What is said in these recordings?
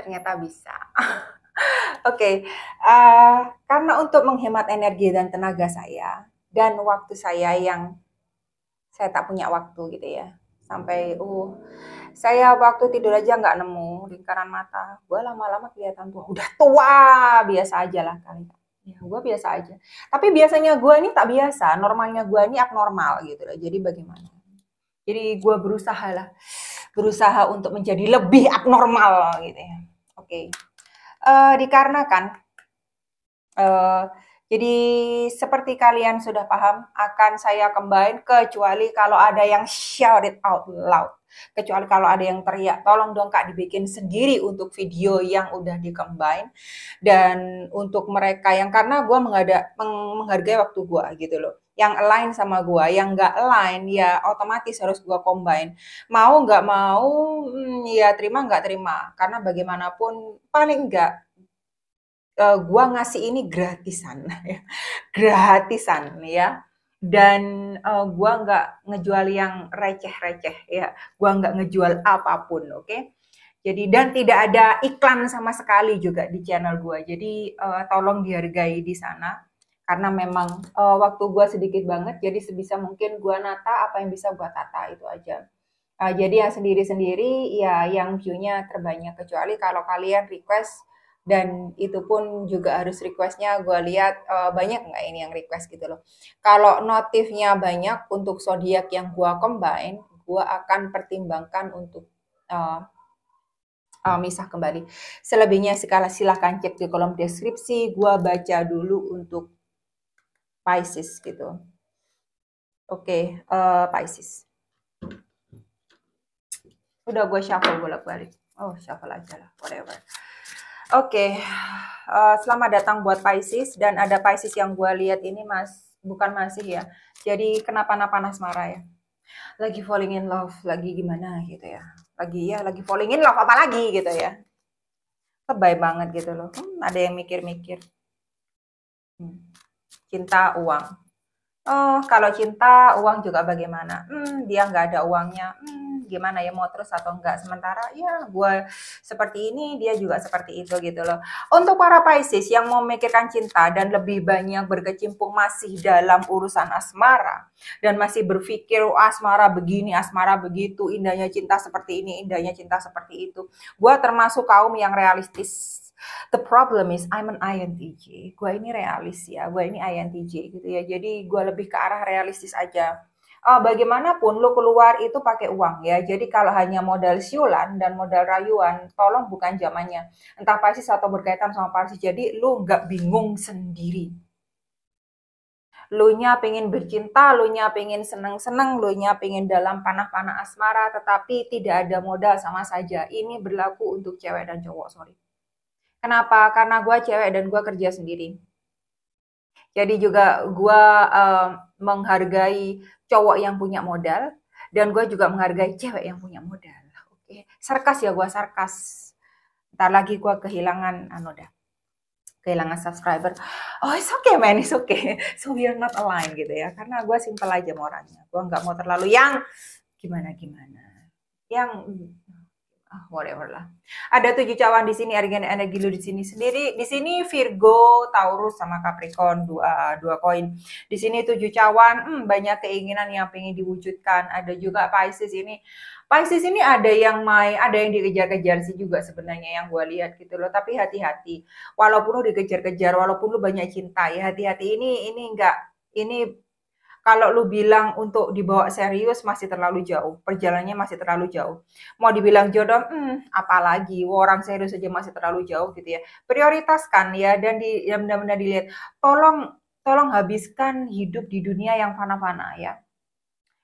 Ternyata bisa. Oke, karena untuk menghemat energi dan tenaga saya, dan waktu saya yang saya tak punya waktu gitu ya. Sampai, saya waktu tidur aja nggak nemu lingkaran mata. Gue lama-lama kelihatan tua. Udah tua, biasa aja lah kali. Ya, gue biasa aja. Tapi biasanya gue ini tak biasa. Normalnya gue ini abnormal gitu loh. Jadi bagaimana? Jadi gue berusaha lah. Berusaha untuk menjadi lebih abnormal gitu ya. Oke. Dikarenakan Eh, jadi seperti kalian sudah paham, akan saya combine kecuali kalau ada yang shout it out loud. Kecuali kalau ada yang teriak, tolong dong Kak dibikin sendiri untuk video yang udah di-combine. Dan untuk mereka yang, karena gue menghargai waktu gue gitu loh. Yang align sama gue, yang nggak align ya otomatis harus gue combine. Mau nggak mau, ya terima nggak terima. Karena bagaimanapun paling nggak gua ngasih ini gratisan ya, gratisan ya. Dan gua nggak ngejual yang receh-receh ya, gua nggak ngejual apapun, oke? Jadi dan tidak ada iklan sama sekali juga di channel gua. Jadi tolong dihargai di sana karena memang waktu gua sedikit banget, jadi sebisa mungkin gua nata apa yang bisa gua tata itu aja. Jadi yang sendiri-sendiri ya yang view-nya terbanyak, kecuali kalau kalian request, dan itu pun juga harus requestnya gue lihat banyak nggak ini yang request gitu loh. Kalau notifnya banyak untuk zodiak yang gue combine, gue akan pertimbangkan untuk uh, misah kembali. Selebihnya silahkan cek di kolom deskripsi, gue baca dulu untuk Pisces gitu. Oke, Pisces. Udah gue shuffle bolak-balik. Oh, shuffle aja lah, whatever. Oke, selamat datang buat Pisces, dan ada Pisces yang gue lihat ini bukan masih ya. Jadi kenapa panas marah ya? Lagi falling in love, lagi gimana gitu ya? Lagi falling in love apa lagi gitu ya? Lebay banget gitu loh. Ada yang mikir-mikir. Cinta, uang. Oh, kalau cinta, uang juga bagaimana? Dia nggak ada uangnya. Gimana ya, mau terus atau enggak? Sementara ya gue seperti ini, dia juga seperti itu gitu loh. Untuk para Pisces yang mau memikirkan cinta dan lebih banyak berkecimpung masih dalam urusan asmara, dan masih berpikir asmara begini, asmara begitu, indahnya cinta seperti ini, indahnya cinta seperti itu. Gue termasuk kaum yang realistis. The problem is I'm an INTJ. Gue ini realis ya, gue ini INTJ gitu ya. Jadi gue lebih ke arah realistis aja. Bagaimanapun lo keluar itu pakai uang ya. Jadi kalau hanya modal siulan dan modal rayuan, tolong bukan zamannya. Entah Pisces atau berkaitan sama Pisces. Jadi lo nggak bingung sendiri. Lo nya pengen bercinta, lo nya pengen seneng-seneng, lo nya pengen dalam panah-panah asmara, tetapi tidak ada modal, sama saja. Ini berlaku untuk cewek dan cowok, sorry. Kenapa? Karena gue cewek dan gue kerja sendiri. Jadi juga gue menghargai cowok yang punya modal, dan gue juga menghargai cewek yang punya modal. Oke, sarkas ya, gue sarkas. Ntar lagi gue kehilangan kehilangan subscriber. Oh, it's okay man, it's okay. So we are not aligned gitu ya. Karena gue simple aja mau orangnya. Gue nggak mau terlalu yang gimana-gimana. Yang whatever lah. Ada 7 cawan di sini, energi lu di sini sendiri. Di sini Virgo, Taurus sama Capricorn, dua koin. Di sini 7 cawan, banyak keinginan yang pengen diwujudkan. Ada juga Pisces ini. Pisces ini ada yang dikejar-kejar sih juga sebenarnya yang gue lihat gitu loh. Tapi hati-hati. Walaupun lu dikejar-kejar, walaupun lu banyak cinta, ya hati-hati, ini kalau lu bilang untuk dibawa serius masih terlalu jauh, perjalanannya masih terlalu jauh. Mau dibilang jodoh, apalagi orang serius aja masih terlalu jauh gitu ya. Prioritaskan ya, dan benar-benar dilihat. Tolong habiskan hidup di dunia yang fana-fana ya.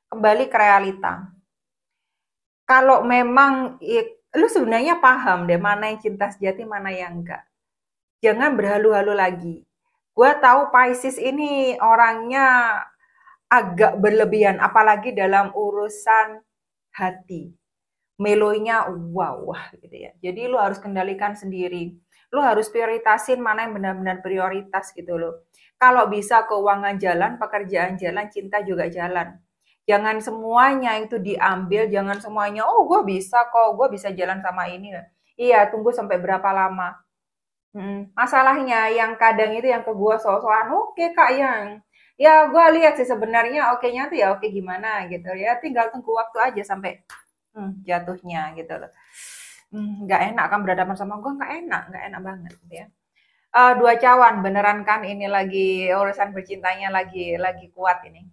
Kembali ke realita. Kalau memang lu sebenarnya paham deh mana yang cinta sejati, mana yang enggak. Jangan berhalu-halu lagi. Gue tahu Pisces ini orangnya agak berlebihan, apalagi dalam urusan hati. Melonya wow gitu ya. Jadi lu harus kendalikan sendiri. Lu harus prioritasin mana yang benar-benar prioritas gitu loh. Kalau bisa keuangan jalan, pekerjaan jalan, cinta juga jalan. Jangan semuanya itu diambil, jangan semuanya, oh gue bisa kok, gue bisa jalan sama ini. Iya, tunggu sampai berapa lama. Masalahnya yang kadang itu yang ke gua soal-soalan, oke Kak, ya gua lihat sih sebenarnya oke-nya tuh ya oke gimana gitu ya, tinggal tunggu waktu aja sampai jatuhnya gitu loh. Nggak enak kan berhadapan sama gua, nggak enak banget gitu ya. Dua cawan beneran kan ini lagi urusan bercintanya lagi kuat ini.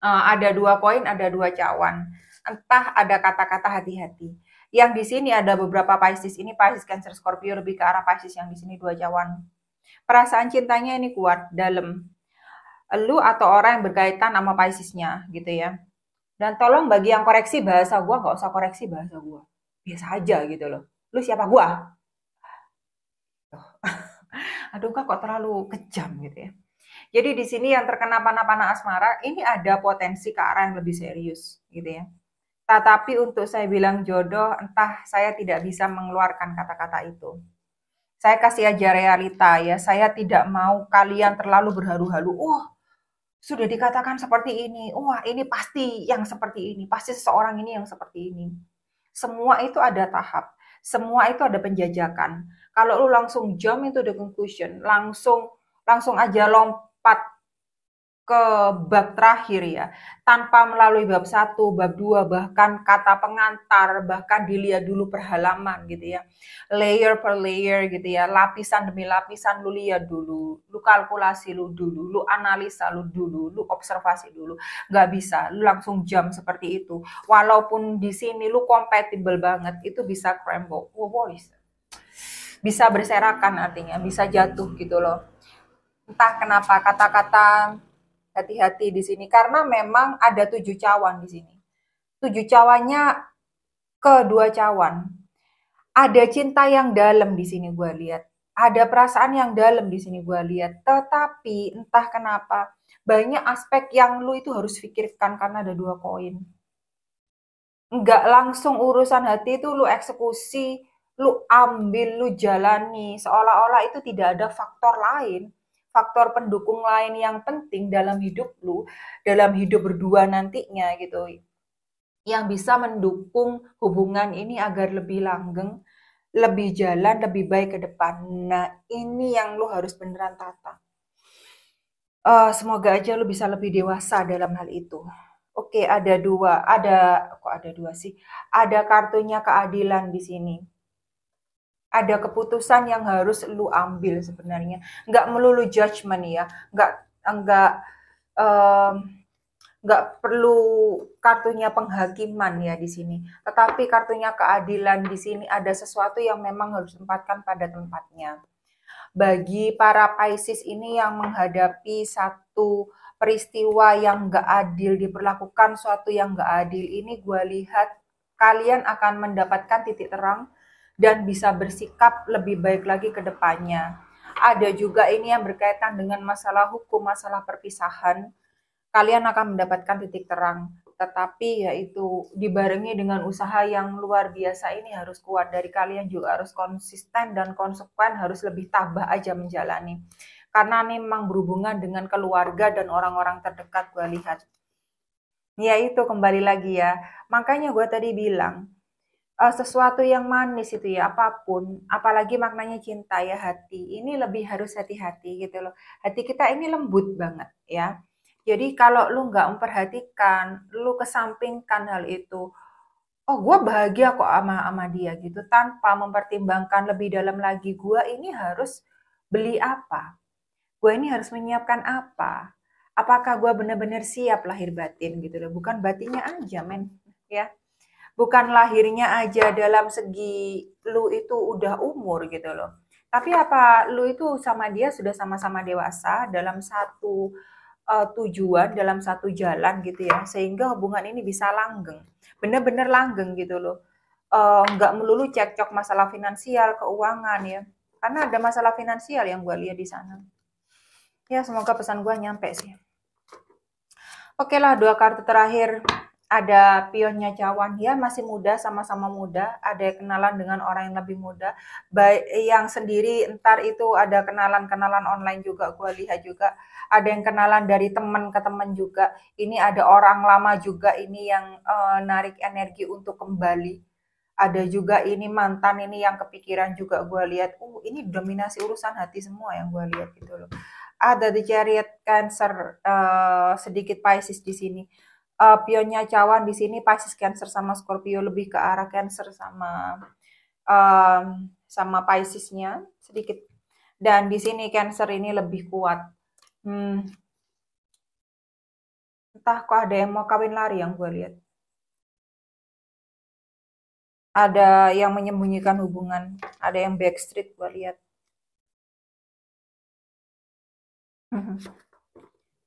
Ada 2 koin, ada 2 cawan. Entah ada kata-kata hati-hati. Yang di sini ada beberapa Pisces, ini Pisces, Cancer, Scorpio, lebih ke arah Pisces yang di sini 2 cawan. Perasaan cintanya ini kuat, dalam. Lu atau orang yang berkaitan sama Pisces-nya gitu ya. Dan tolong bagi yang koreksi bahasa gua, nggak usah koreksi bahasa gua. Biasa aja gitu loh. Lu siapa gua? Aduh kok terlalu kejam gitu ya. Jadi di sini yang terkena panah-panah asmara ini ada potensi ke arah yang lebih serius gitu ya. Tetapi untuk saya bilang jodoh, entah saya tidak bisa mengeluarkan kata-kata itu. Saya kasih aja realita ya, saya tidak mau kalian terlalu berhalu-halu. Oh, sudah dikatakan seperti ini. Wah, ini pasti yang seperti ini. Pasti seseorang ini yang seperti ini. Semua itu ada tahap. Semua itu ada penjajakan. Kalau lu langsung jump into the conclusion, langsung langsung aja lompat ke bab terakhir ya, tanpa melalui bab satu, bab 2, bahkan kata pengantar, bahkan dilihat dulu per halaman gitu ya. Layer per layer gitu ya, lapisan demi lapisan lu lihat dulu, lu kalkulasi lu dulu, lu analisa lu dulu, lu observasi dulu. Nggak bisa, lu langsung jump seperti itu. Walaupun di sini lu compatible banget, itu bisa crumble. Wow, bisa berserakan artinya, bisa jatuh gitu loh. Entah kenapa kata-kata hati-hati di sini karena memang ada 7 cawan di sini. 7 cawannya ke 2 cawan. Ada cinta yang dalam di sini gue lihat. Ada perasaan yang dalam di sini gue lihat. Tetapi entah kenapa banyak aspek yang lu itu harus pikirkan karena ada 2 koin. Enggak langsung urusan hati itu lu eksekusi, lu ambil, lu jalani. Seolah-olah itu tidak ada faktor lain, faktor pendukung lain yang penting dalam hidup lu, dalam hidup berdua nantinya gitu. Yang bisa mendukung hubungan ini agar lebih langgeng, lebih jalan, lebih baik ke depan. Nah, ini yang lu harus beneran tata. Semoga aja lu bisa lebih dewasa dalam hal itu. Oke, kok ada dua sih? Ada kartunya keadilan di sini. Ada keputusan yang harus lu ambil sebenarnya. Nggak melulu judgment ya, nggak em, nggak perlu kartunya penghakiman ya di sini. Tetapi kartunya keadilan di sini ada sesuatu yang memang harus ditempatkan pada tempatnya. Bagi para Pisces ini yang menghadapi satu peristiwa yang nggak adil, diperlakukan suatu yang nggak adil, ini gue lihat kalian akan mendapatkan titik terang dan bisa bersikap lebih baik lagi ke depannya. Ada juga ini yang berkaitan dengan masalah hukum, masalah perpisahan. Kalian akan mendapatkan titik terang. Tetapi yaitu dibarengi dengan usaha yang luar biasa ini harus kuat dari kalian, juga harus konsisten dan konsekuen, harus lebih tabah aja menjalani. Karena ini memang berhubungan dengan keluarga dan orang-orang terdekat gue lihat. Ya itu kembali lagi ya. Makanya gue tadi bilang, sesuatu yang manis itu ya apapun, apalagi maknanya cinta ya hati, ini lebih harus hati-hati gitu loh. Hati kita ini lembut banget ya. Jadi kalau lu nggak memperhatikan, lu kesampingkan hal itu, oh gue bahagia kok sama dia gitu, tanpa mempertimbangkan lebih dalam lagi, gue ini harus beli apa, gue ini harus menyiapkan apa, apakah gue benar-benar siap lahir batin gitu loh, bukan batinnya aja men ya, bukan lahirnya aja dalam segi lu itu udah umur gitu loh. Tapi apa lu itu sama dia sudah sama-sama dewasa dalam satu tujuan, dalam satu jalan gitu ya, sehingga hubungan ini bisa langgeng, bener-bener langgeng gitu loh. Nggak melulu cekcok masalah finansial, keuangan ya, karena ada masalah finansial yang gue lihat di sana. Ya semoga pesan gue nyampe sih. Oke lah, 2 kartu terakhir. Ada pionnya cawan, ya masih muda, sama-sama muda. Ada kenalan dengan orang yang lebih muda. Baik yang sendiri, entar itu ada kenalan-kenalan online juga, gue lihat juga. Ada yang kenalan dari teman ke teman juga. Ini ada orang lama juga ini yang narik energi untuk kembali. Ada juga ini mantan ini yang kepikiran juga gue lihat. Ini dominasi urusan hati semua yang gue lihat gitu loh. Ada di Chariot Cancer, sedikit Pisces di sini. Pionnya Cawan di sini Pisces Cancer sama Scorpio, lebih ke arah Cancer sama Piscesnya sedikit. Dan di sini Cancer ini lebih kuat. Hmm, Entah kok ada yang mau kawin lari yang gue lihat. Ada yang menyembunyikan hubungan, ada yang backstreet gue lihat.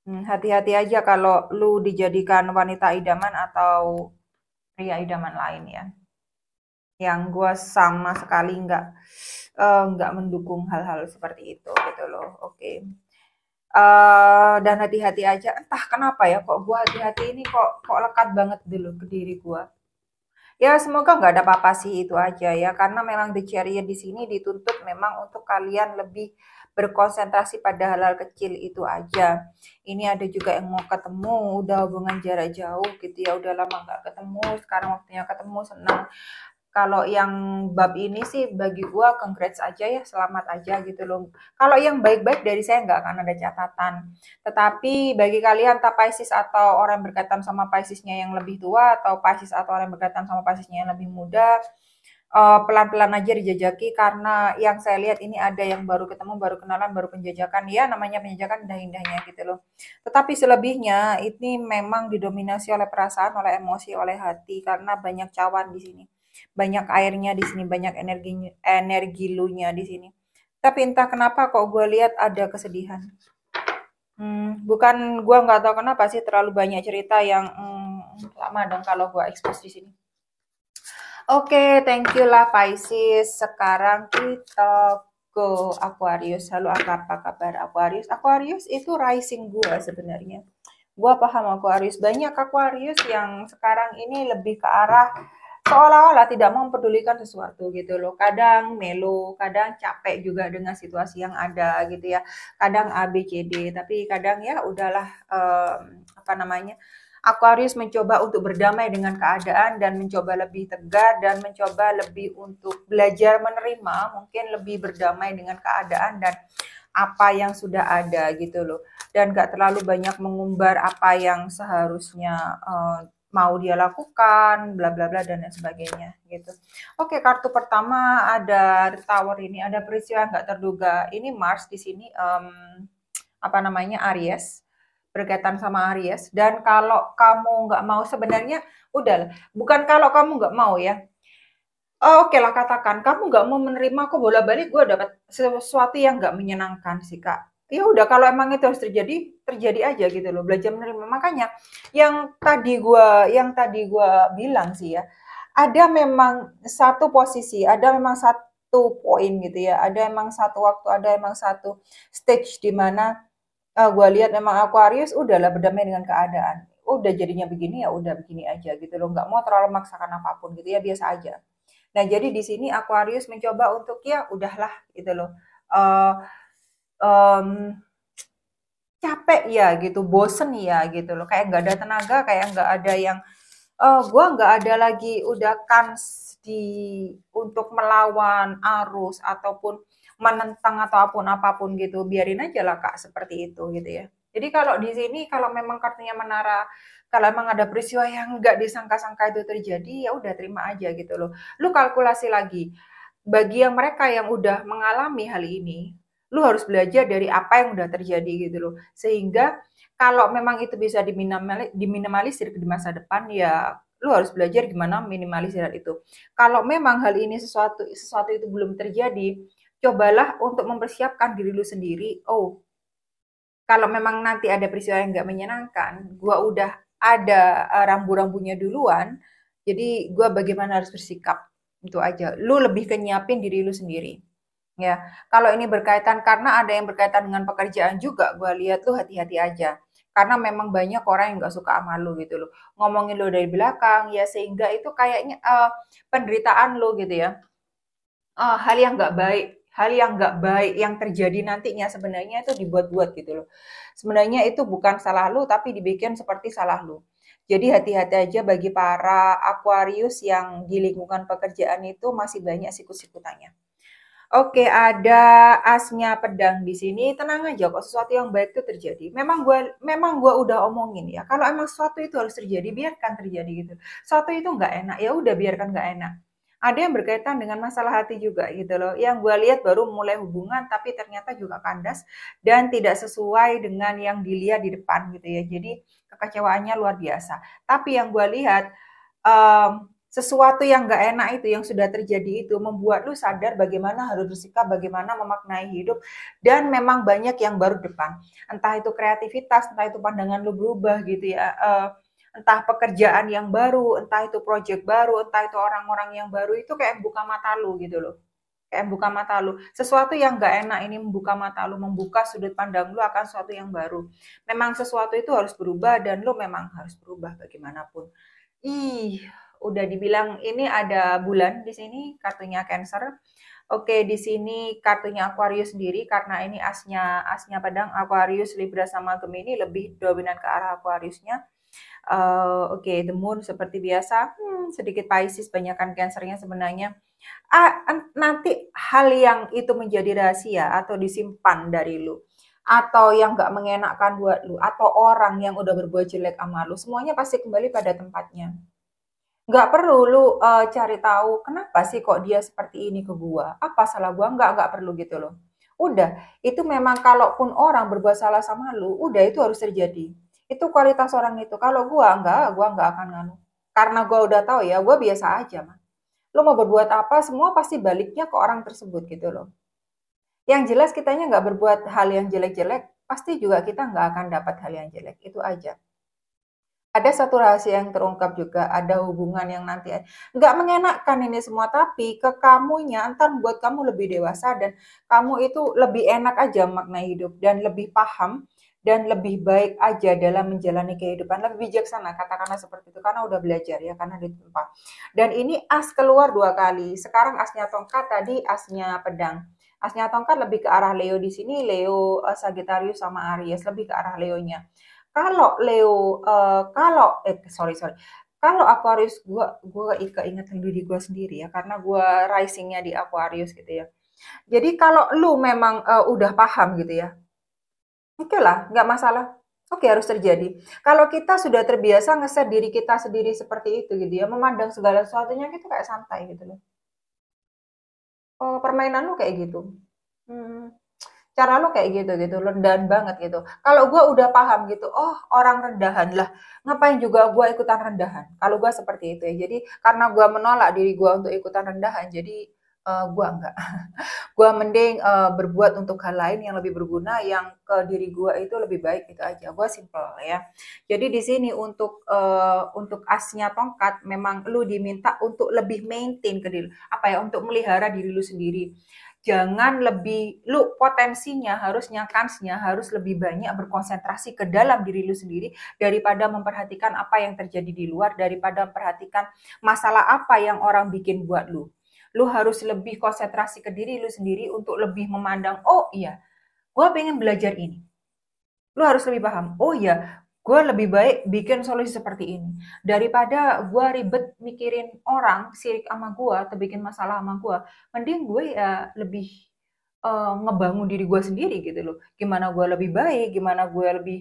Hati-hati aja kalau lu dijadikan wanita idaman atau pria idaman lain ya. Yang gue sama sekali nggak mendukung hal-hal seperti itu gitu loh. Oke. Dan hati-hati aja. Entah kenapa ya, kok gue hati-hati ini kok lekat banget dulu ke diri gue. Ya semoga nggak ada apa-apa sih, itu aja ya. Karena memang The Chariot di sini dituntut memang untuk kalian lebih berkonsentrasi pada hal-hal kecil itu aja. Ini ada juga yang mau ketemu, udah hubungan jarak jauh gitu ya, udah lama nggak ketemu, sekarang waktunya ketemu, senang. Kalau yang bab ini sih bagi gua congrats aja ya, selamat aja gitu loh. Kalau yang baik-baik dari saya nggak akan ada catatan. Tetapi bagi kalian entah Pisces atau orang yang berkaitan sama Piscesnya yang lebih tua atau Pisces atau orang yang berkaitan sama Piscesnya yang lebih muda, pelan-pelan aja dijajaki karena yang saya lihat ini ada yang baru ketemu, baru kenalan, baru penjajakan. Ya namanya penjajakan indah-indahnya gitu loh. Tetapi selebihnya ini memang didominasi oleh perasaan, oleh emosi, oleh hati karena banyak cawan di sini. Banyak airnya di sini, banyak energi lunya di sini. Tapi entah kenapa kok gue lihat ada kesedihan. Bukan, gue nggak tahu kenapa sih terlalu banyak cerita yang lama dong kalau gue expose di sini. Oke, thank you lah Pisces. Sekarang kita ke Aquarius. Halo, apa kabar Aquarius? Aquarius itu rising gue sebenarnya. Gue paham Aquarius. Banyak Aquarius yang sekarang ini lebih ke arah seolah-olah tidak mau mempedulikan sesuatu gitu loh. Kadang melo, kadang capek juga dengan situasi yang ada gitu ya. Kadang A, B, C, D. Tapi kadang ya udahlah, apa namanya, Aquarius mencoba untuk berdamai dengan keadaan dan mencoba lebih tegar dan mencoba lebih untuk belajar menerima, mungkin lebih berdamai dengan keadaan dan apa yang sudah ada gitu loh. Dan gak terlalu banyak mengumbar apa yang seharusnya mau dia lakukan, bla bla bla dan lain sebagainya gitu. Oke, kartu pertama ada The Tower ini, ada peristiwa yang nggak terduga. Ini Mars di sini, apa namanya, Aries, berkaitan sama Aries. Dan kalau kamu nggak mau sebenarnya, udah, bukan kalau kamu nggak mau ya. Oh, oke lah katakan, kamu nggak mau menerima kok bolak-balik gue dapat sesuatu yang nggak menyenangkan sih kak. Ya udah kalau emang itu harus terjadi, terjadi aja gitu loh. Belajar menerima. Makanya yang tadi gua bilang sih ya, ada memang satu posisi, ada memang satu poin gitu ya, ada emang satu waktu, ada emang satu stage di mana gue lihat memang Aquarius udahlah berdamai dengan keadaan. Udah jadinya begini ya udah begini aja gitu loh. Nggak mau terlalu memaksakan apapun gitu ya, biasa aja. Nah, jadi di sini Aquarius mencoba untuk ya udahlah gitu loh. Eh em, Capek ya gitu, bosen ya gitu loh. Kayak nggak ada tenaga, kayak nggak ada yang gue nggak ada lagi udah kans di untuk melawan arus ataupun menentang ataupun apapun gitu. Biarin aja lah Kak seperti itu gitu ya. Jadi kalau di sini kalau memang kartunya menara, kalau emang ada peristiwa yang nggak disangka-sangka itu terjadi, ya udah terima aja gitu loh. Lu kalkulasi lagi. Bagi yang mereka yang udah mengalami hal ini, lu harus belajar dari apa yang udah terjadi gitu loh. Sehingga kalau memang itu bisa diminimalisir di masa depan, ya lu harus belajar gimana minimalisir hal itu. Kalau memang hal ini sesuatu sesuatu itu belum terjadi, cobalah untuk mempersiapkan diri lu sendiri. Oh, kalau memang nanti ada peristiwa yang nggak menyenangkan, gua udah ada rambu-rambunya duluan. Jadi gua bagaimana harus bersikap itu aja. Lu lebih ke nyiapin diri lu sendiri. Ya, kalau ini berkaitan karena ada yang berkaitan dengan pekerjaan juga, gue lihat tuh hati-hati aja. Karena memang banyak orang yang nggak suka sama lu gitu loh. Ngomongin lu dari belakang, ya sehingga itu kayaknya penderitaan lu gitu ya. Hal yang nggak baik, hal yang nggak baik yang terjadi nantinya sebenarnya itu dibuat-buat gitu loh. Sebenarnya itu bukan salah lu, tapi dibikin seperti salah lu. Jadi hati-hati aja bagi para Aquarius yang di lingkungan pekerjaan itu masih banyak sikut-sikutannya. Oke, ada asnya pedang di sini. Tenang aja kok, sesuatu yang baik itu terjadi. Memang gua udah omongin ya. Kalau emang sesuatu itu harus terjadi, biarkan terjadi gitu. Sesuatu itu nggak enak, ya udah biarkan nggak enak. Ada yang berkaitan dengan masalah hati juga gitu loh. Yang gue lihat baru mulai hubungan, tapi ternyata juga kandas dan tidak sesuai dengan yang dilihat di depan gitu ya. Jadi kekecewaannya luar biasa. Tapi yang gue lihat sesuatu yang nggak enak itu yang sudah terjadi itu membuat lu sadar bagaimana harus bersikap, bagaimana memaknai hidup, dan memang banyak yang baru depan. Entah itu kreativitas, entah itu pandangan lu berubah gitu ya. Entah pekerjaan yang baru, entah itu project baru, entah itu orang-orang yang baru itu kayak buka mata lu gitu loh. Kayak buka mata lu. Sesuatu yang nggak enak ini membuka mata lu, membuka sudut pandang lu akan sesuatu yang baru. Memang sesuatu itu harus berubah dan lu memang harus berubah bagaimanapun. Ih, udah dibilang ini ada bulan di sini kartunya Cancer. Oke, di sini kartunya Aquarius sendiri karena ini asnya asnya pedang Aquarius, Libra sama Gemini lebih dominan ke arah Aquariusnya. Oke, the moon seperti biasa, sedikit Pisces, banyakkan Cancernya sebenarnya. Nanti hal yang itu menjadi rahasia atau disimpan dari lu atau yang nggak mengenakkan buat lu atau orang yang udah berbuat jelek sama lu semuanya pasti kembali pada tempatnya. Nggak perlu lu cari tahu kenapa sih kok dia seperti ini ke gua, apa salah gua, nggak perlu gitu loh. Udah, itu memang kalaupun orang berbuat salah sama lu, udah itu harus terjadi. Itu kualitas orang itu. Kalau gua nggak akan nganu. Karena gua udah tahu ya, gua biasa aja mah. Lu mau berbuat apa, semua pasti baliknya ke orang tersebut gitu loh. Yang jelas kitanya nggak berbuat hal yang jelek-jelek, pasti juga kita nggak akan dapat hal yang jelek. Itu aja. Ada satu rahasia yang terungkap juga, ada hubungan yang nanti nggak mengenakkan ini semua, tapi ke kamunya ntar buat kamu lebih dewasa dan kamu itu lebih enak aja maknai hidup dan lebih paham dan lebih baik aja dalam menjalani kehidupan, lebih bijaksana katakanlah seperti itu karena udah belajar ya karena ditempa. Dan ini as keluar dua kali. Sekarang asnya tongkat, tadi asnya pedang. Asnya tongkat lebih ke arah Leo di sini, Leo Sagittarius sama Aries lebih ke arah Leonya. Kalau Leo, sorry, kalau Aquarius gua keingetan diri gua sendiri ya, karena gua risingnya di Aquarius gitu ya. Jadi kalau lu memang udah paham gitu ya, oke lah, nggak masalah. Oke, harus terjadi. Kalau kita sudah terbiasa ngeset diri kita sendiri seperti itu gitu ya, memandang segala sesuatunya gitu kayak santai gitu loh. Oh, permainan lu kayak gitu. Hmm. Cara lo kayak gitu gitu, rendahan banget gitu. Kalau gue udah paham gitu, oh orang rendahan lah, ngapain juga gue ikutan rendahan. Kalau gue seperti itu ya. Jadi karena gue menolak diri gue untuk ikutan rendahan, jadi gue enggak. Gue mending berbuat untuk hal lain yang lebih berguna, yang ke diri gue itu lebih baik itu aja. Gue simple ya. Jadi di sini untuk asnya tongkat, memang lu diminta untuk lebih maintain ke diri, apa ya, untuk melihara diri lu sendiri. Jangan lebih lu potensinya harusnya kansnya harus lebih banyak berkonsentrasi ke dalam diri lu sendiri daripada memperhatikan apa yang terjadi di luar, daripada memperhatikan masalah apa yang orang bikin buat lu. Lu harus lebih konsentrasi ke diri lu sendiri untuk lebih memandang, oh iya, gue pengen belajar ini. Lu harus lebih paham, oh iya, gue lebih baik bikin solusi seperti ini daripada gue ribet mikirin orang sirik sama gue atau bikin masalah sama gue. Mending gue ya lebih ngebangun diri gue sendiri gitu loh. Gimana gue lebih baik, gimana gue lebih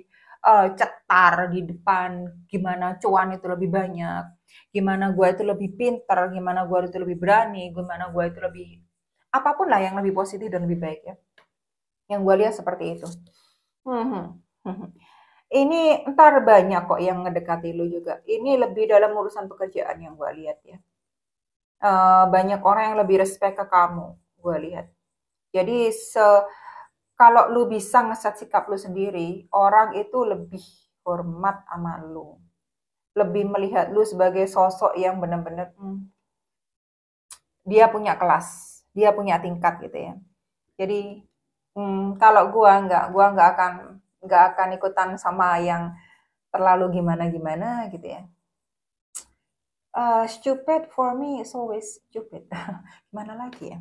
cetar di depan, gimana cuan itu lebih banyak, gimana gue itu lebih pinter, gimana gue itu lebih berani, gimana gue itu lebih apapun lah yang lebih positif dan lebih baik ya. Yang gue lihat seperti itu. Hmm. Ini entar banyak kok yang ngedekati lu juga. Ini lebih dalam urusan pekerjaan yang gue lihat ya. Banyak orang yang lebih respect ke kamu, gue lihat. Jadi kalau lu bisa ngeset sikap lu sendiri, orang itu lebih hormat sama lu. Lebih melihat lu sebagai sosok yang benar-benar dia punya kelas, dia punya tingkat gitu ya. Jadi kalau gua nggak akan ikutan sama yang terlalu gimana-gimana gitu ya. Stupid for me is always stupid. Gimana lagi ya?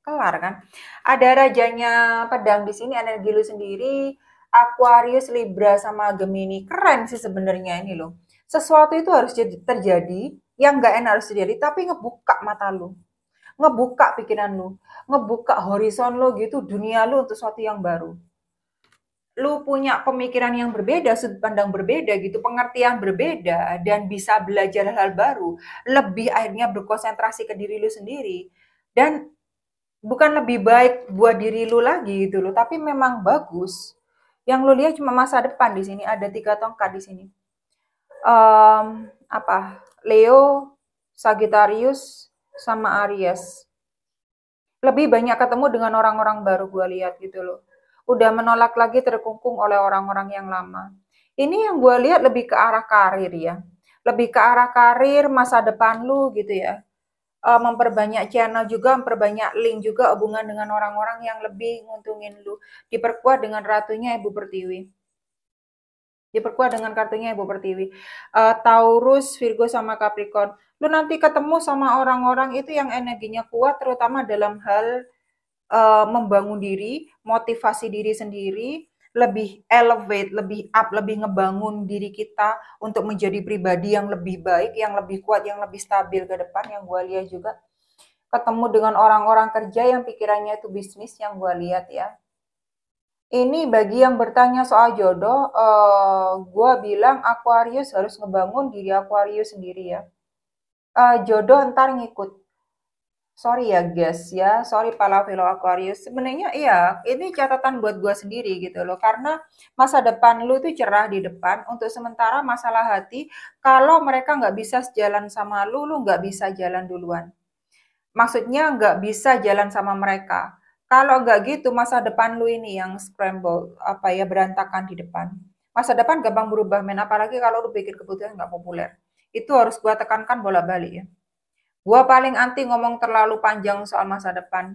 Kelar kan? Ada rajanya pedang di sini, energi lu sendiri, Aquarius, Libra sama Gemini. Keren sih sebenarnya ini loh. Sesuatu itu harus terjadi, yang nggak enak harus terjadi, tapi ngebuka mata lu, ngebuka pikiran lu, ngebuka horizon lu gitu, dunia lu untuk sesuatu yang baru. Lu punya pemikiran yang berbeda, sudut pandang berbeda gitu, pengertian berbeda, dan bisa belajar hal-hal baru, lebih akhirnya berkonsentrasi ke diri lu sendiri. Dan bukan lebih baik buat diri lu lagi gitu loh, tapi memang bagus. Yang lu lihat cuma masa depan di sini, ada 3 tongkat di sini. Apa? Leo, Sagittarius, sama Aries. Lebih banyak ketemu dengan orang-orang baru gue lihat gitu loh. Udah menolak lagi terkungkung oleh orang-orang yang lama. Ini yang gue lihat lebih ke arah karir ya. Lebih ke arah karir, masa depan lu gitu ya. Memperbanyak channel juga, memperbanyak link juga hubungan dengan orang-orang yang lebih nguntungin lu. Diperkuat dengan ratunya Ibu Pertiwi. Diperkuat dengan kartunya Ibu Pertiwi. Taurus, Virgo, sama Capricorn. Lu nanti ketemu sama orang-orang itu yang energinya kuat, terutama dalam hal membangun diri, motivasi diri sendiri, lebih elevate, lebih up, lebih ngebangun diri kita untuk menjadi pribadi yang lebih baik, yang lebih kuat, yang lebih stabil ke depan. Yang gue lihat juga ketemu dengan orang-orang kerja yang pikirannya itu bisnis, yang gue lihat ya. Ini bagi yang bertanya soal jodoh, gue bilang Aquarius harus ngebangun diri Aquarius sendiri ya. Jodoh ntar ngikut. Sorry ya guys ya, sorry para fellow Aquarius. Sebenarnya iya, ini catatan buat gue sendiri gitu loh. Karena masa depan lu tuh cerah di depan. Untuk sementara masalah hati, kalau mereka nggak bisa sejalan sama lu nggak bisa jalan duluan. Maksudnya nggak bisa jalan sama mereka. Kalau nggak gitu, masa depan lu ini yang scramble, apa ya, berantakan di depan. Masa depan gampang berubah, men. Apalagi kalau lu bikin keputusan nggak populer. Itu harus gua tekankan bolak-balik ya. Gua paling anti ngomong terlalu panjang soal masa depan.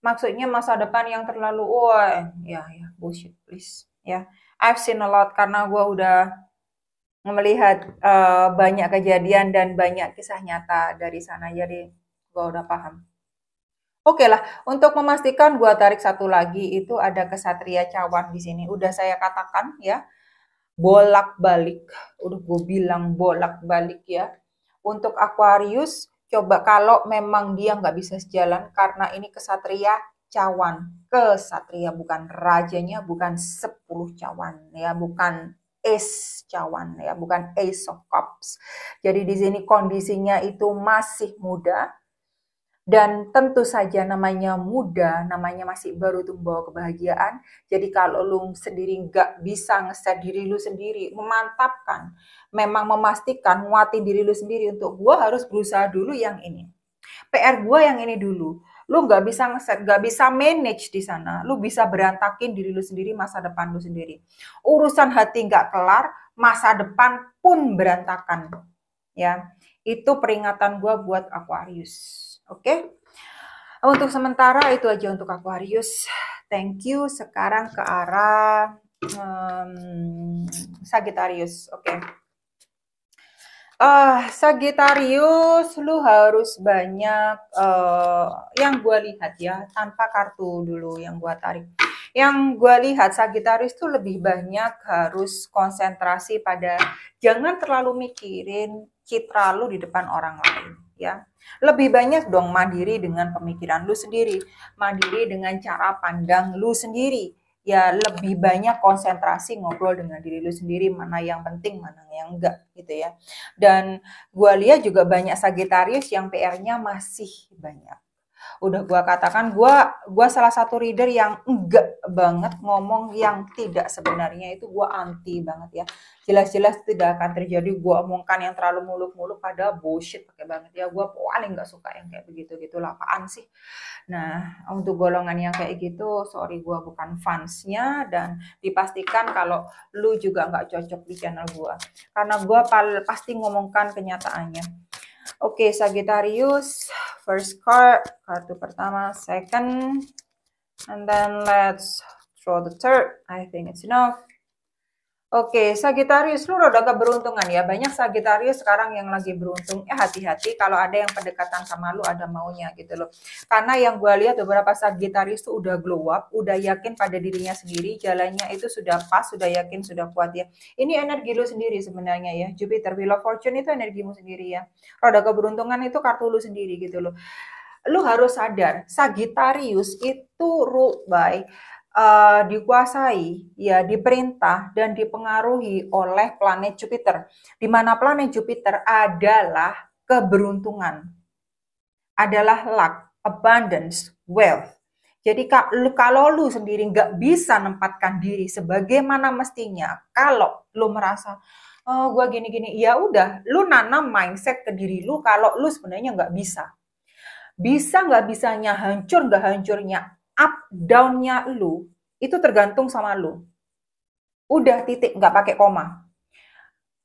Maksudnya masa depan yang terlalu, wah, ya, bullshit, please. Ya, I've seen a lot karena gua udah melihat banyak kejadian dan banyak kisah nyata dari sana. Jadi gua udah paham. Oke lah, untuk memastikan gua tarik satu lagi itu ada kesatria cawan di sini. Udah saya katakan ya, bolak-balik. Udah gue bilang bolak-balik ya. Untuk Aquarius, coba kalau memang dia nggak bisa sejalan karena ini kesatria cawan. Kesatria bukan rajanya, bukan 10 cawan ya, bukan Ace cawan ya, bukan Ace of Cups. Jadi di sini kondisinya itu masih muda, dan tentu saja namanya muda, namanya masih baru tuh membawa kebahagiaan. Jadi kalau lu sendiri nggak bisa ngeset diri lu sendiri, memantapkan, memang memastikan, nguatin diri lu sendiri untuk gua harus berusaha dulu yang ini. PR gua yang ini dulu. Lu nggak bisa ngeset, nggak bisa manage di sana. Lu bisa berantakin diri lu sendiri, masa depan lu sendiri. Urusan hati nggak kelar, masa depan pun berantakan. Ya, itu peringatan gua buat Aquarius. Oke, untuk sementara itu aja untuk Aquarius. Thank you. Sekarang ke arah Sagittarius. Oke. Sagittarius, lu harus banyak yang gue lihat ya, tanpa kartu dulu yang gue tarik. Yang gue lihat Sagittarius tuh lebih banyak harus konsentrasi pada jangan terlalu mikirin citra lu di depan orang lain ya. Lebih banyak dong mandiri dengan pemikiran lu sendiri, mandiri dengan cara pandang lu sendiri. Ya lebih banyak konsentrasi ngobrol dengan diri lu sendiri, mana yang penting, mana yang enggak gitu ya. Dan gue lihat juga banyak Sagittarius yang PR-nya masih banyak. Udah gue katakan, gue salah satu reader yang enggak banget ngomong yang tidak sebenarnya, itu gue anti banget ya. Jelas-jelas tidak akan terjadi, gue omongkan yang terlalu muluk-muluk pada bullshit pakai banget ya. Gue paling nggak suka yang kayak begitu-gitu lah, apaan sih. Nah, untuk golongan yang kayak gitu, sorry gue bukan fansnya, dan dipastikan kalau lu juga nggak cocok di channel gue. Karena gue pasti ngomongkan kenyataannya. Oke, Sagittarius, first card, kartu pertama, second, and then let's throw the third. I think it's enough. Oke, Sagittarius, lu rada keberuntungan ya. Banyak Sagittarius sekarang yang lagi beruntung. Hati-hati kalau ada yang pendekatan sama lu ada maunya gitu loh. Karena yang gue lihat beberapa Sagittarius tuh udah glow up, udah yakin pada dirinya sendiri, jalannya itu sudah pas, sudah yakin, sudah kuat ya. Ini energi lu sendiri sebenarnya ya. Jupiter, Wheel of Fortune itu energimu sendiri ya. Roda keberuntungan itu kartu lu sendiri gitu loh. Lu harus sadar, Sagittarius itu ruled by dikuasai, ya diperintah dan dipengaruhi oleh planet Jupiter. Di mana planet Jupiter adalah keberuntungan, adalah luck, abundance, wealth. Jadi kalau lu sendiri nggak bisa nempatkan diri sebagaimana mestinya, kalau lu merasa oh gue gini-gini, ya udah, lu nanam mindset ke diri lu kalau lu sebenarnya nggak bisa. Bisa nggak bisanya, hancur nggak hancurnya, up down-nya lu, itu tergantung sama lu. Udah titik, nggak pakai koma.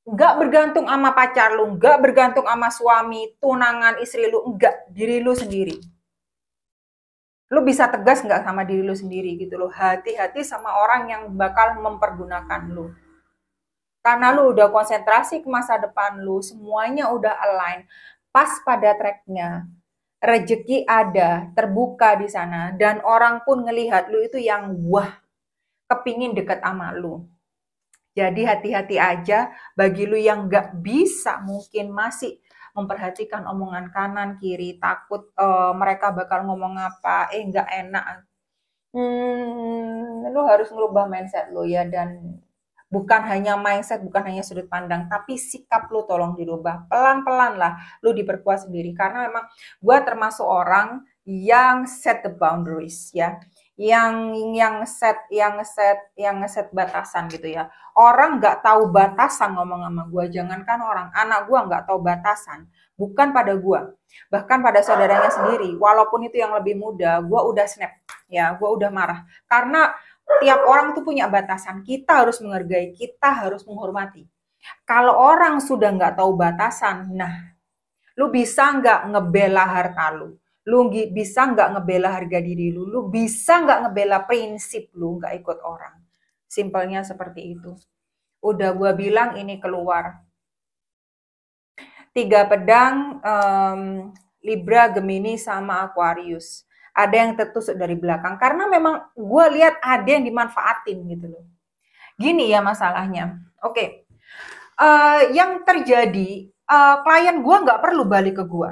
Nggak bergantung sama pacar lu, nggak bergantung sama suami, tunangan, istri lu, enggak, diri lu sendiri. Lu bisa tegas nggak sama diri lu sendiri gitu loh. Hati-hati sama orang yang bakal mempergunakan lu. Karena lu udah konsentrasi ke masa depan lu, semuanya udah align, pas pada tracknya. Rezeki ada, terbuka di sana, dan orang pun ngelihat lu itu yang wah, kepingin deket sama lu. Jadi hati-hati aja bagi lu yang nggak bisa mungkin masih memperhatikan omongan kanan kiri, takut mereka bakal ngomong apa, nggak enak. Lu harus ngerubah mindset lu ya, dan bukan hanya mindset, bukan hanya sudut pandang, tapi sikap lu tolong dirubah. Pelan-pelan lah lu diperkuat sendiri. Karena memang gue termasuk orang yang set the boundaries ya. Yang ngeset batasan gitu ya. Orang nggak tahu batasan ngomong sama gue, jangankan orang, anak gue nggak tahu batasan. Bukan pada gue, bahkan pada saudaranya sendiri. Walaupun itu yang lebih muda, gue udah snap ya, gue udah marah. Karena tiap orang tuh punya batasan, kita harus menghargai, kita harus menghormati. Kalau orang sudah nggak tahu batasan, nah, lu bisa nggak ngebela harta lu? Lu bisa nggak ngebela harga diri lu? Lu bisa nggak ngebela prinsip lu, nggak ikut orang? Simpelnya seperti itu. Udah gue bilang ini keluar. 3 pedang, Libra, Gemini, sama Aquarius. Ada yang tertusuk dari belakang. Karena memang gue lihat ada yang dimanfaatin gitu loh. Gini ya masalahnya. Oke. Yang terjadi, klien gue nggak perlu balik ke gue.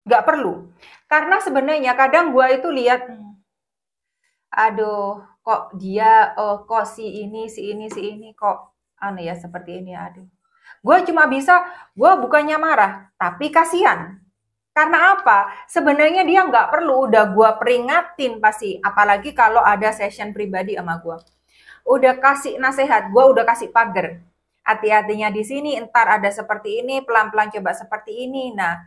Nggak perlu. Karena sebenarnya kadang gue itu lihat, aduh, kok dia, kok si ini, kok aneh ya seperti ini, aduh. Gue cuma bisa, gue bukannya marah, tapi kasihan. Karena apa? Sebenarnya dia nggak perlu, udah gue peringatin pasti. Apalagi kalau ada session pribadi sama gue. Udah kasih nasihat, gue udah kasih pagar. Hati-hatinya di sini, entar ada seperti ini, pelan-pelan coba seperti ini. Nah,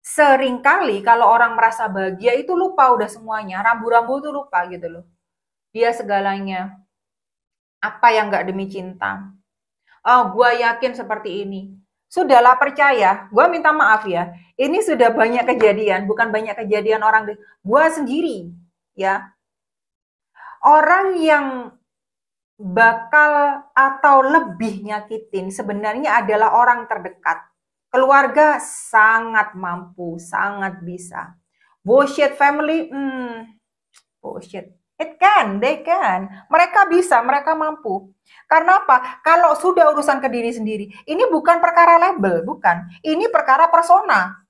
seringkali kalau orang merasa bahagia itu lupa udah semuanya. Rambu-rambu itu lupa gitu loh. Dia segalanya. Apa yang nggak demi cinta? Oh, gue yakin seperti ini. Sudahlah percaya, gue minta maaf ya. Ini sudah banyak kejadian, bukan banyak kejadian orang. Gue sendiri, ya. Orang yang bakal atau lebih nyakitin sebenarnya adalah orang terdekat. Keluarga sangat mampu, sangat bisa. Bullshit family, bullshit. They can. Mereka bisa, mereka mampu. Karena apa? Kalau sudah urusan ke diri sendiri, ini bukan perkara label, bukan. Ini perkara persona.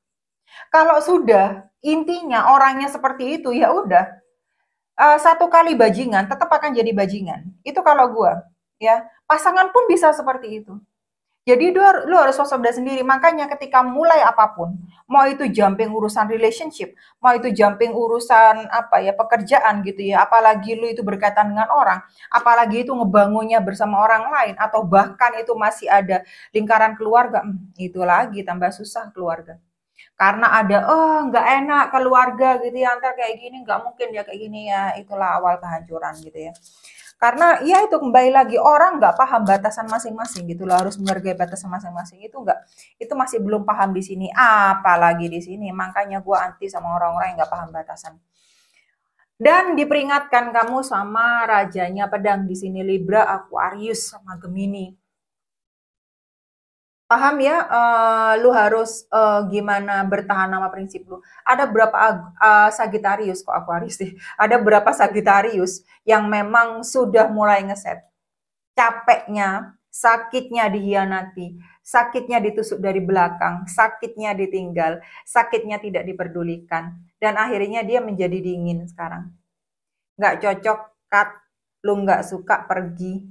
Kalau sudah intinya orangnya seperti itu, ya udah. Satu kali bajingan, tetap akan jadi bajingan. Itu kalau gue, ya. Pasangan pun bisa seperti itu. Jadi lu harus waspada sendiri. Makanya ketika mulai apapun, mau itu jumping urusan relationship, mau itu jumping urusan apa ya pekerjaan gitu ya, apalagi lu itu berkaitan dengan orang, apalagi itu ngebangunnya bersama orang lain, atau bahkan itu masih ada lingkaran keluarga, itu lagi tambah susah keluarga. Karena ada, oh nggak enak keluarga gitu ya, antar kayak gini, nggak mungkin ya kayak gini ya, itulah awal kehancuran gitu ya. Karena ya itu kembali lagi orang nggak paham batasan masing-masing gitu loh, harus menghargai batasan masing-masing itu nggak, itu masih belum paham di sini, apalagi di sini. Makanya gue anti sama orang-orang yang nggak paham batasan. Dan diperingatkan kamu sama rajanya pedang di sini Libra, Aquarius sama Gemini. Paham ya, lu harus gimana bertahan sama prinsip lu. Ada berapa Sagittarius kok Aquarius deh. Ada berapa Sagittarius yang memang sudah mulai ngeset. Capeknya, sakitnya dihianati, sakitnya ditusuk dari belakang, sakitnya ditinggal, sakitnya tidak diperdulikan. Dan akhirnya dia menjadi dingin sekarang. Nggak cocok, cut. Lu nggak suka, pergi.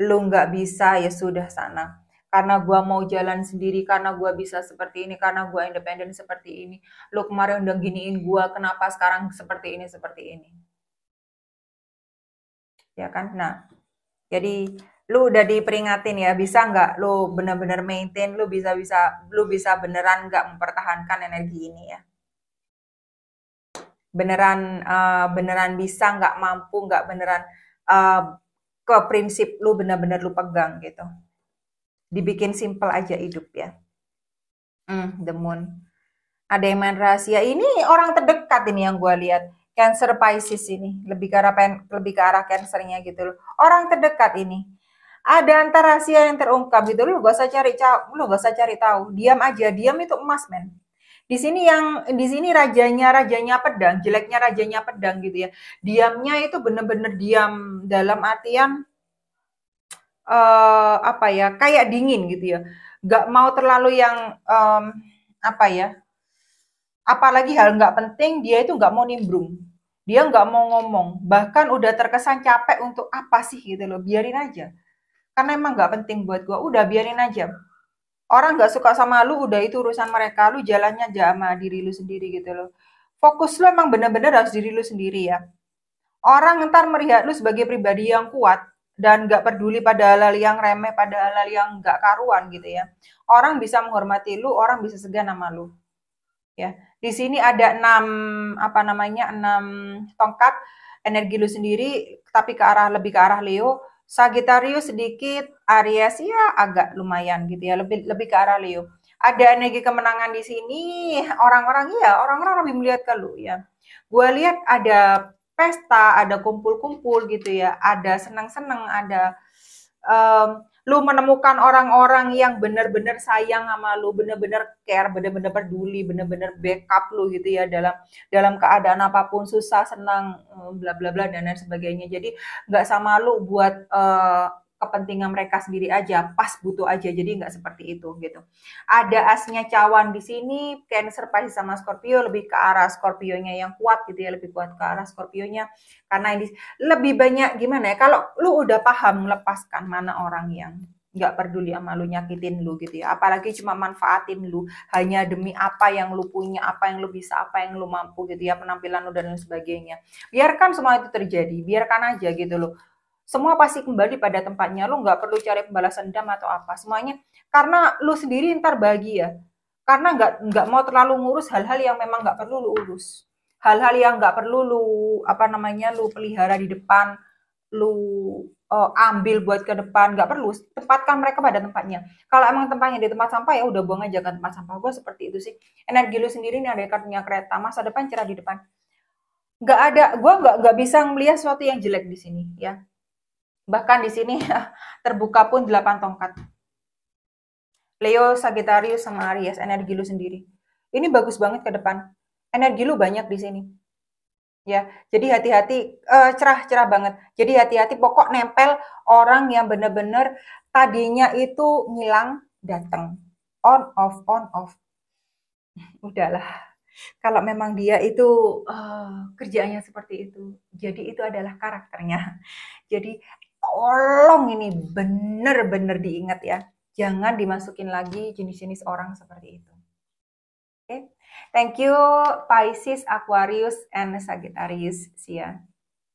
Lu nggak bisa, ya sudah sana. Karena gua mau jalan sendiri, karena gua bisa seperti ini, karena gua independen seperti ini. Lu kemarin udah giniin gua, kenapa sekarang seperti ini, seperti ini. Ya kan? Nah, jadi lu udah diperingatin ya, bisa nggak lu bener-bener maintain, lu bisa beneran nggak mempertahankan energi ini ya. Beneran bisa nggak, mampu nggak, beneran uh, ke prinsip lu bener-bener lu pegang gitu. Dibikin simple aja hidup ya. The Moon. Ada yang main rahasia. Ini orang terdekat ini yang gue lihat. Cancer Pisces ini. Lebih ke arah Cancernya gitu loh. Orang terdekat ini. Ada antar rahasia yang terungkap gitu. Lu gak usah cari tahu. Diam aja. Diam itu emas, men. Di sini rajanya pedang, jeleknya rajanya pedang gitu ya. Diamnya itu bener-bener diam dalam artian apa ya, kayak dingin gitu ya. Nggak mau terlalu yang apa ya, apalagi hal nggak penting dia itu nggak mau nimbrung. Dia nggak mau ngomong. Bahkan udah terkesan capek untuk apa sih gitu loh. Biarin aja. Karena emang nggak penting buat gua. Udah biarin aja. Orang nggak suka sama lu, udah itu urusan mereka. Lu jalannya aja sama diri lu sendiri gitu loh. Fokus lu emang bener-bener harus diri lu sendiri ya. Orang ntar melihat lu sebagai pribadi yang kuat dan nggak peduli pada hal-hal yang remeh, pada hal-hal yang nggak karuan gitu ya. Orang bisa menghormati lu, orang bisa segan sama lu. Ya, di sini ada 6 apa namanya 6 tongkat energi lu sendiri, tapi lebih ke arah Leo. Sagittarius sedikit, Aries ya agak lumayan gitu ya, lebih lebih ke arah Leo. Ada energi kemenangan di sini, orang-orang lebih melihat ke lu ya. Gue lihat ada pesta, ada kumpul-kumpul gitu ya, ada senang-senang, ada lu menemukan orang-orang yang benar-benar sayang sama lu, benar-benar care, benar-benar peduli, benar-benar backup lu gitu ya dalam dalam keadaan apapun, susah, senang, bla bla bla dan lain sebagainya. Jadi nggak sama lu buat kepentingan mereka sendiri aja, pas butuh aja. Jadi nggak seperti itu gitu. Ada asnya cawan di sini, Cancer, Pisces sama Scorpio, lebih ke arah Scorpionya yang kuat gitu ya, lebih kuat ke arah Scorpionya karena ini lebih banyak gimana ya, kalau lu udah paham melepaskan mana orang yang nggak peduli sama lu, nyakitin lu gitu ya, apalagi cuma manfaatin lu hanya demi apa yang lu punya, apa yang lu bisa, apa yang lu mampu gitu ya, penampilan lu dan lain sebagainya. Biarkan semua itu terjadi, biarkan aja gitu loh. Semua pasti kembali pada tempatnya, lu nggak perlu cari pembalasan dendam atau apa, semuanya karena lu sendiri ntar bahagia, karena nggak mau terlalu ngurus hal-hal yang memang nggak perlu lu urus, hal-hal yang nggak perlu lu apa namanya lu pelihara di depan, lu ambil buat ke depan, nggak perlu, tempatkan mereka pada tempatnya. Kalau emang tempatnya di tempat sampah ya udah buang aja ke tempat sampah. Gue seperti itu sih. Energi lu sendiri nih ada kartunya kereta, masa depan cerah di depan. Nggak ada, gue nggak bisa melihat sesuatu yang jelek di sini ya. Bahkan di sini terbuka pun 8 tongkat. Leo, Sagittarius sama Aries, energi lu sendiri. Ini bagus banget ke depan. Energi lu banyak di sini. Ya, jadi hati-hati, cerah-cerah banget. Jadi hati-hati, pokok nempel orang yang bener-bener tadinya itu ngilang, datang. On, off, on, off. Udahlah. Kalau memang dia itu kerjaannya seperti itu, jadi itu adalah karakternya. Jadi tolong ini bener-bener diingat ya. Jangan dimasukin lagi jenis-jenis orang seperti itu. Oke, thank you Pisces, Aquarius, and Sagittarius. See ya.